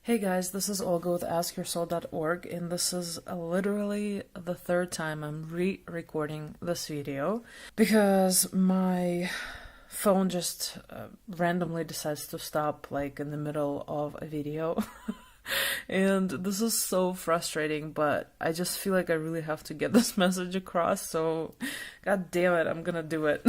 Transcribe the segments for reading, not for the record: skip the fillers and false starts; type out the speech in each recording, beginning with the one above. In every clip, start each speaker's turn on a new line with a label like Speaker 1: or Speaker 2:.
Speaker 1: Hey guys, this is Olga with AskYourSoul.org, and this is literally the third time I'm re-recording this video because my phone just randomly decides to stop like in the middle of a video. And this is so frustrating, but I just feel like I really have to get this message across, so god damn it, I'm gonna do it.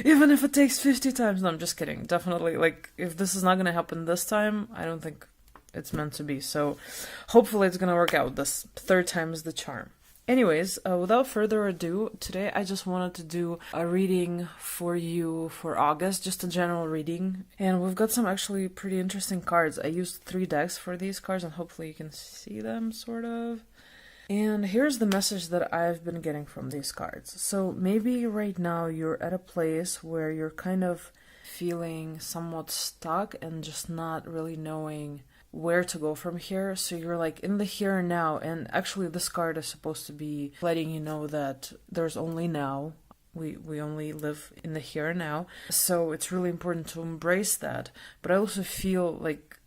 Speaker 1: Even if it takes 50 times. No, I'm just kidding. Definitely, like, if this is not gonna happen this time, I don't think it's meant to be. So, hopefully it's gonna work out. This third time is the charm. Anyways, without further ado, today I just wanted to do a reading for you for August, just a general reading. And we've got some actually pretty interesting cards. I used 3 decks for these cards, and hopefully you can see them, sort of. And here's the message that I've been getting from these cards. So maybe right now you're at a place where you're kind of feeling somewhat stuck and just not really knowing where to go from here. So you're like in the here and now, and actually this card is supposed to be letting you know that there's only now. We only live in the here and now. So it's really important to embrace that. But I also feel like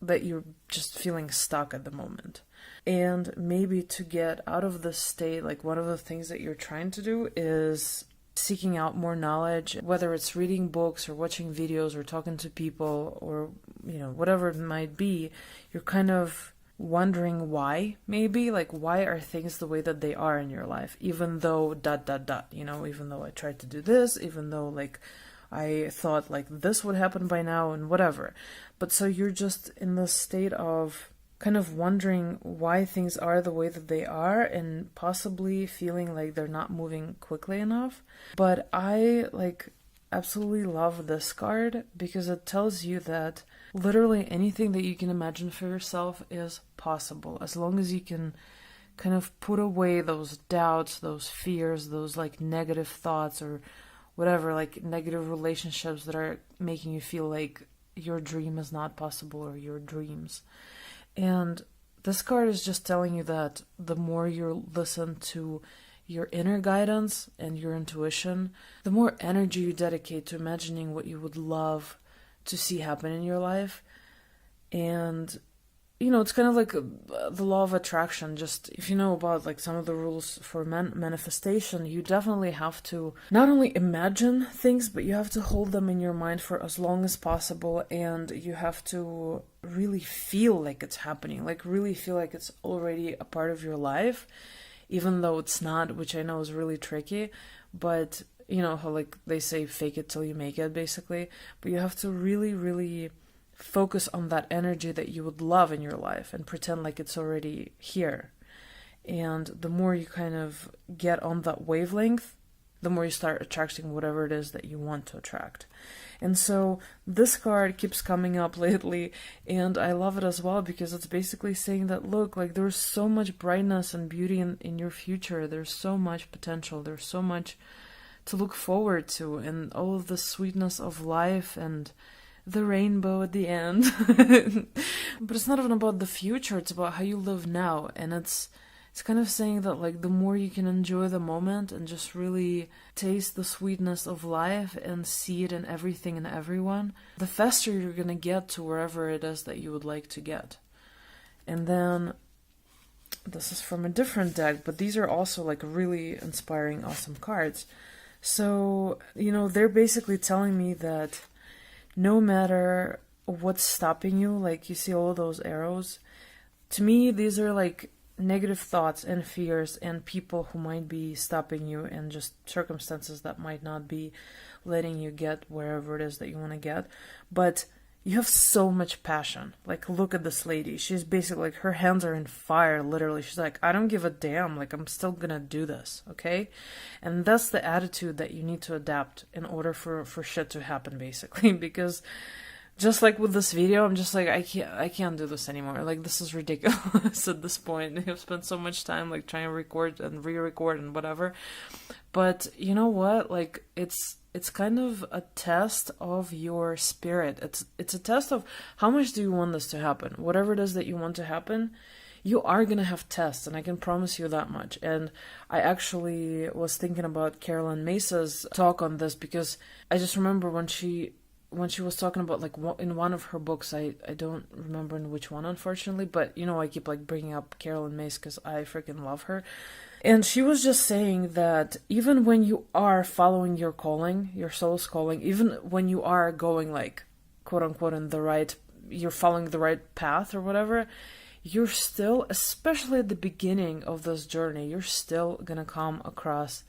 Speaker 1: that you're just feeling stuck at the moment. And maybe to get out of this state, like one of the things that you're trying to do is seeking out more knowledge, whether it's reading books or watching videos or talking to people or, whatever it might be. You're kind of wondering why, maybe, like why are things the way that they are in your life, even though ... even though I tried to do this, even though like I thought like this would happen by now and whatever. But so you're just in this state of kind of wondering why things are the way that they are and possibly feeling like they're not moving quickly enough. But I absolutely love this card because it tells you that literally anything that you can imagine for yourself is possible, as long as you can kind of put away those doubts, those fears, those like negative thoughts or whatever, like negative relationships that are making you feel like your dream is not possible or your dreams. And this card is just telling you that the more you listen to your inner guidance and your intuition, the more energy you dedicate to imagining what you would love to see happen in your life. And it's kind of like the law of attraction. Just if you know about like some of the rules for manifestation, you definitely have to not only imagine things, but you have to hold them in your mind for as long as possible, and you have to really feel like it's happening, like really feel like it's already a part of your life, even though it's not, which I know is really tricky. But how like they say fake it till you make it, basically. But you have to really, really focus on that energy that you would love in your life and pretend like it's already here. And the more you kind of get on that wavelength, the more you start attracting whatever it is that you want to attract. And so this card keeps coming up lately, and I love it as well because it's basically saying that, look, like there's so much brightness and beauty in your future. There's so much potential. There's so much to look forward to, and all of the sweetness of life and the rainbow at the end. But it's not even about the future, it's about how you live now. And it's kind of saying that like the more you can enjoy the moment and just really taste the sweetness of life and see it in everything and everyone, the faster you're gonna get to wherever it is that you would like to get. And then this is from a different deck, but these are also like really inspiring, awesome cards. So they're basically telling me that no matter what's stopping you, like you see all those arrows, to me these are like negative thoughts and fears and people who might be stopping you, and just circumstances that might not be letting you get wherever it is that you want to get. But you have so much passion. Like, look at this lady. She's basically like, her hands are in fire, literally. She's like, I don't give a damn. Like, I'm still gonna do this, okay? And that's the attitude that you need to adapt in order for shit to happen, basically. Because just like with this video, I'm just like, I can't do this anymore. Like, this is ridiculous at this point. I've spent so much time like trying to record and re-record and whatever. But you know what? Like, it's kind of a test of your spirit. It's a test of how much do you want this to happen. Whatever it is that you want to happen, you are gonna have tests, and I can promise you that much. And I actually was thinking about Carolyn Mesa's talk on this because I just remember when she when she was talking about like in one of her books, I don't remember in which one, unfortunately, but you know, I keep like bringing up Carolyn Myss because I freaking love her. And she was just saying that even when you are following your calling, your soul's calling, even when you are going like, quote unquote, in the right, you're following the right path or whatever, you're still, especially at the beginning of this journey, you're still gonna come across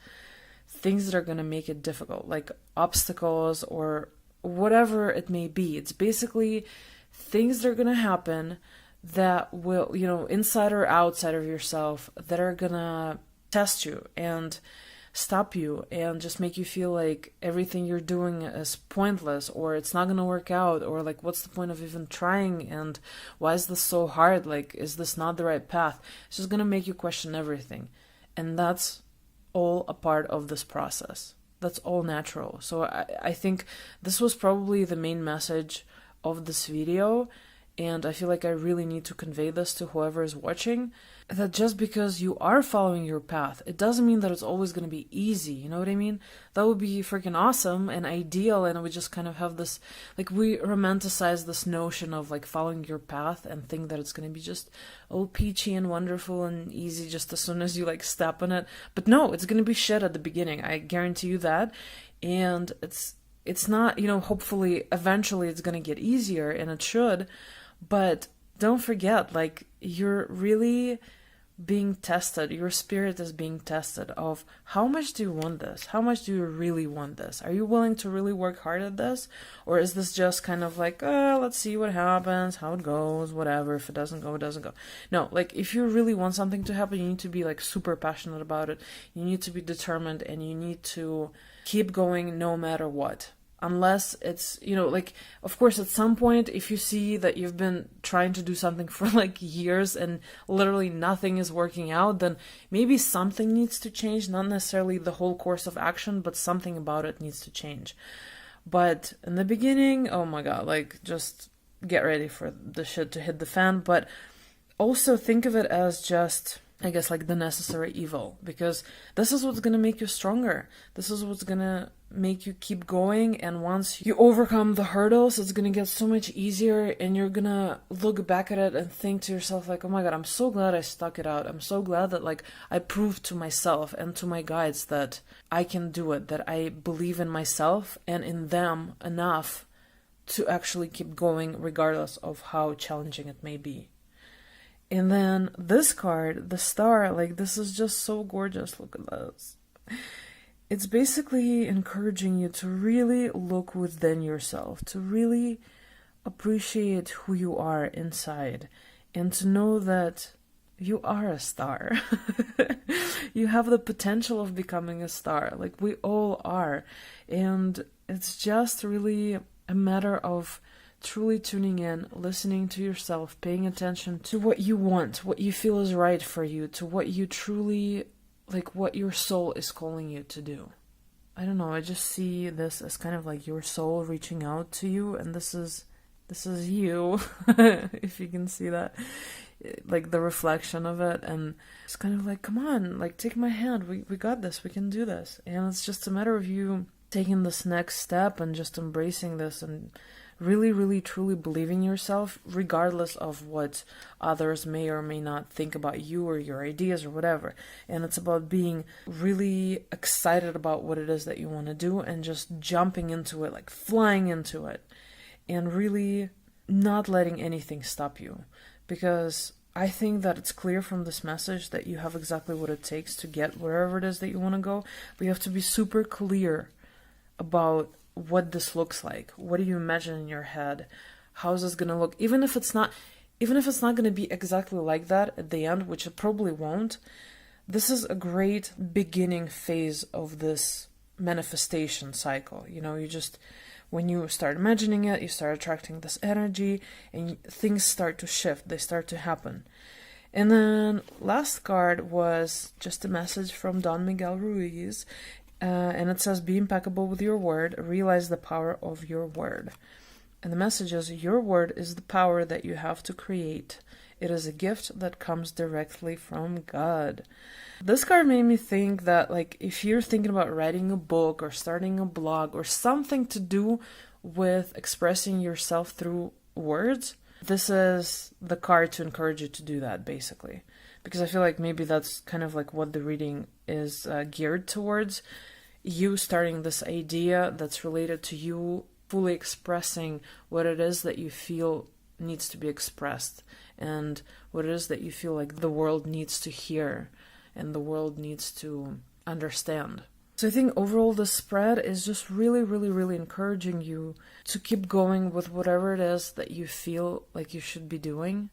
Speaker 1: things that are gonna make it difficult, like obstacles or whatever it may be. It's basically things that are gonna happen that will, you know, inside or outside of yourself, that are gonna test you and stop you and just make you feel like everything you're doing is pointless, or it's not going to work out, or like what's the point of even trying, and why is this so hard, like is this not the right path? It's just going to make you question everything, and that's all a part of this process. That's all natural. So I think this was probably the main message of this video, and I feel like I really need to convey this to whoever is watching, that just because you are following your path, it doesn't mean that it's always going to be easy, you know what I mean? That would be freaking awesome and ideal, and we just kind of have this, like, we romanticize this notion of, like, following your path and think that it's going to be just all peachy and wonderful and easy just as soon as you, like, step on it. But no, it's going to be shit at the beginning, I guarantee you that, and it's not, you know, hopefully, eventually it's going to get easier, and it should, but don't forget, like, you're really being tested. Your spirit is being tested of how much do you want this? How much do you really want this? Are you willing to really work hard at this? Or is this just kind of like, let's see what happens, how it goes, whatever. If it doesn't go, it doesn't go. No, like, if you really want something to happen, you need to be, like, super passionate about it. You need to be determined, and you need to keep going no matter what. Unless it's, you know, like, of course, at some point, if you see that you've been trying to do something for, like, years and literally nothing is working out, then maybe something needs to change. Not necessarily the whole course of action, but something about it needs to change. But in the beginning, oh my god, like, just get ready for the shit to hit the fan. But also think of it as just, I guess, like, the necessary evil, because this is what's gonna make you stronger. This is what's gonna make you keep going, and once you overcome the hurdles, it's gonna get so much easier, and you're gonna look back at it and think to yourself, like, oh my god, I'm so glad I stuck it out. I'm so glad that, like, I proved to myself and to my guides that I can do it, that I believe in myself and in them enough to actually keep going regardless of how challenging it may be. And then this card, the star, like, this is just so gorgeous. Look at this. It's basically encouraging you to really look within yourself, to really appreciate who you are inside, and to know that you are a star. You have the potential of becoming a star, like we all are. And it's just really a matter of truly tuning in, listening to yourself, paying attention to what you want, what you feel is right for you, to what you truly, like, what your soul is calling you to do. I don't know, I just see this as kind of like your soul reaching out to you, and this is you, if you can see that, like the reflection of it, and it's kind of like, come on, like, take my hand, we got this, we can do this. And it's just a matter of you taking this next step and just embracing this and really, really, truly believing yourself, regardless of what others may or may not think about you or your ideas or whatever. And it's about being really excited about what it is that you want to do and just jumping into it, like flying into it, and really not letting anything stop you. Because I think that it's clear from this message that you have exactly what it takes to get wherever it is that you want to go, but you have to be super clear about what this looks like. What do you imagine in your head? How's this gonna look? Even if it's not gonna be exactly like that at the end, which it probably won't, this is a great beginning phase of this manifestation cycle. You know, you just, when you start imagining it, you start attracting this energy, and things start to shift, they start to happen. And then last card was just a message from Don Miguel Ruiz, and it says, be impeccable with your word, realize the power of your word. And the message is, your word is the power that you have to create. It is a gift that comes directly from God. This card made me think that, like, if you're thinking about writing a book or starting a blog or something to do with expressing yourself through words, this is the card to encourage you to do that, basically. Because I feel like maybe that's kind of like what the reading is geared towards. You starting this idea that's related to you fully expressing what it is that you feel needs to be expressed, and what it is that you feel like the world needs to hear and the world needs to understand. So I think overall the spread is just really, really, really encouraging you to keep going with whatever it is that you feel like you should be doing.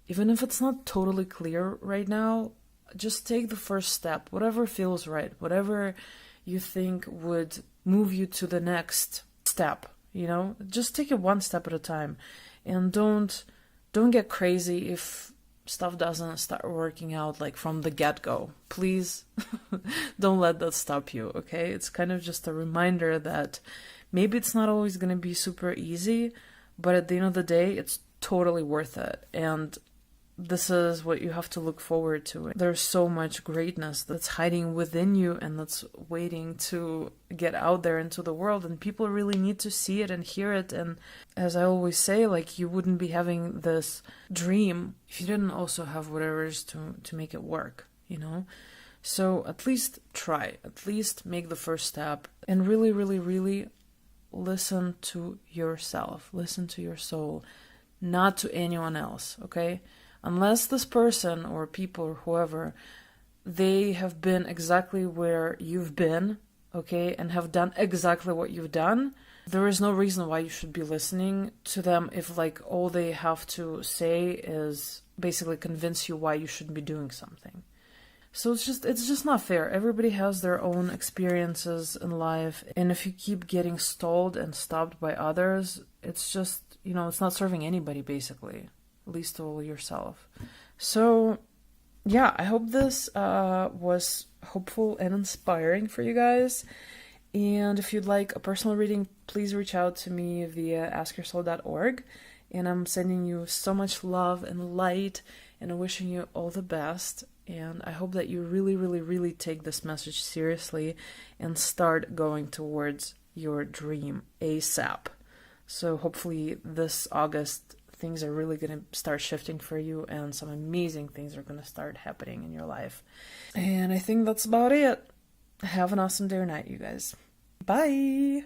Speaker 1: Even if it's not totally clear right now, just take the first step, whatever feels right, whatever you think would move you to the next step, just take it one step at a time. And don't get crazy if stuff doesn't start working out like from the get-go. Please don't let that stop you, okay? It's kind of just a reminder that maybe it's not always going to be super easy, but at the end of the day, it's totally worth it. And this is what you have to look forward to. There's so much greatness that's hiding within you and that's waiting to get out there into the world, and people really need to see it and hear it. And as I always say, like, you wouldn't be having this dream if you didn't also have whatever it is to make it work, So at least try, at least make the first step, and really, really, really listen to yourself, listen to your soul, not to anyone else, okay? Unless this person or people or whoever, they have been exactly where you've been, okay, and have done exactly what you've done, there is no reason why you should be listening to them if, like, all they have to say is basically convince you why you shouldn't be doing something. So it's just not fair. Everybody has their own experiences in life, and if you keep getting stalled and stopped by others, it's just, it's not serving anybody, basically. Least of all yourself. So yeah, I hope this was hopeful and inspiring for you guys. And if you'd like a personal reading, please reach out to me via askyoursoul.org. And I'm sending you so much love and light, and wishing you all the best. And I hope that you really, really, really take this message seriously and start going towards your dream ASAP. So hopefully this August, things are really going to start shifting for you, and some amazing things are going to start happening in your life. And I think that's about it. Have an awesome day or night, you guys. Bye!